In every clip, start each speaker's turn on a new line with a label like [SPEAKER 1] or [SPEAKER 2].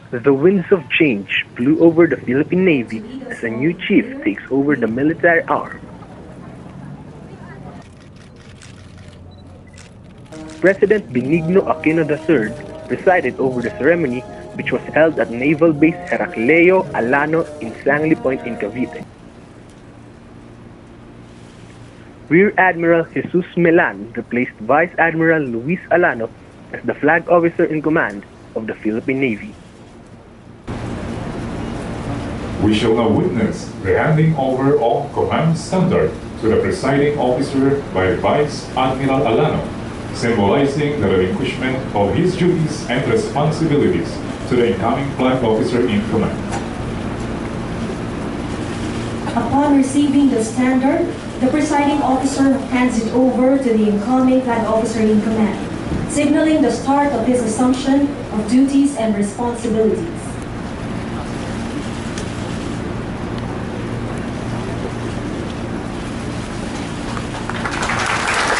[SPEAKER 1] The winds of change blew over the Philippine Navy as a new chief takes over the military arm. President Benigno Aquino III presided over the ceremony, which was held at Naval Base Heracleo Alano in Sangley Point in Cavite. Rear Admiral Jesus Melan replaced Vice Admiral Luis Alano as the flag officer in command of the Philippine Navy.
[SPEAKER 2] We shall now witness the handing over of command standard to the presiding officer by Vice Admiral Alano, symbolizing the relinquishment of his duties and responsibilities to the incoming flag officer in command.
[SPEAKER 3] Upon receiving the standard, the presiding officer hands it over to the incoming flag officer in command, signaling the start of his assumption of duties and responsibilities.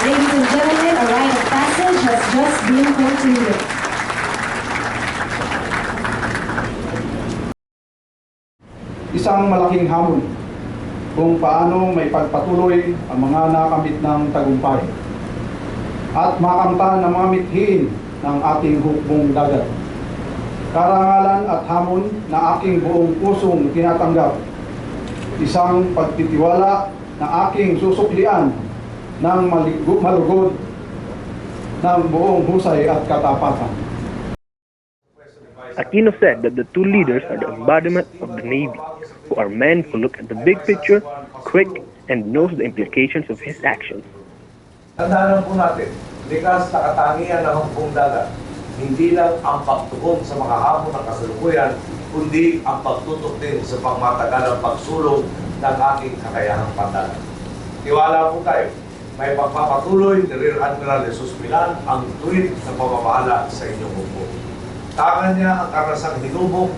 [SPEAKER 3] Ladies and gentlemen, a rite of passage has just been concluded.
[SPEAKER 4] Isang malaking hamon kung paano may pagpatuloy ang mga nakamit ng tagumpay at makamtan ng mga mithiin ng ating hukbong dagat. Karangalan at hamon na aking buong pusong tinatanggap. Isang pagtitiwala na aking susuklian ng malugod ng buong husay at katapatan.
[SPEAKER 1] Aquino said that the two leaders are the embodiment of the Navy, who are men who look at the big picture, quick, and knows the implications of his actions.
[SPEAKER 5] Tandaan po natin, likas na katangian ng hukbong dagat, hindi lang ang pagtugon sa mga hamon ng kasalukuyan, kundi ang pagtutok din sa pangmatagalang pagsulong ng aking kakayahang pandagat. Tiwala po tayo, may pagpapatuloy ni Rear Admiral Jesus Melan ang tuwid na pamamahala sa inyong hukbo. Tangan niya ang karasang hinubog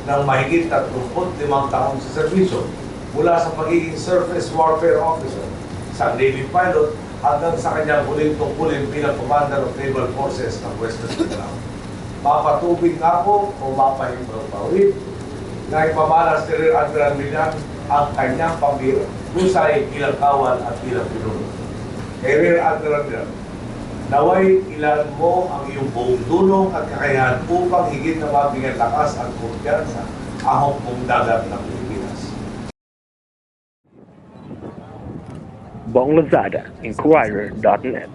[SPEAKER 5] ng mahigit 35 taon sa serbisyo mula sa pagiging Surface Warfare Officer, sa Navy pilot, hanggang sa kanyang huling tungkulin bilang Commander of Naval Forces ng Western Mindanao. Mapatubig nga po o mapahimbaw-pawid na ipamalas ni Rear Admiral Melan ang kanyang pambihusay bilang kawal at bilang pinuno. Kay Rear Admiral Melan, naway ilan mo ang iyong buong tulong at kakayahan upang higit na mabigyan lakas at kumpiyansa ang hukbong dagat ng Pilipinas.
[SPEAKER 1] Bong Lozada, Inquirer.net.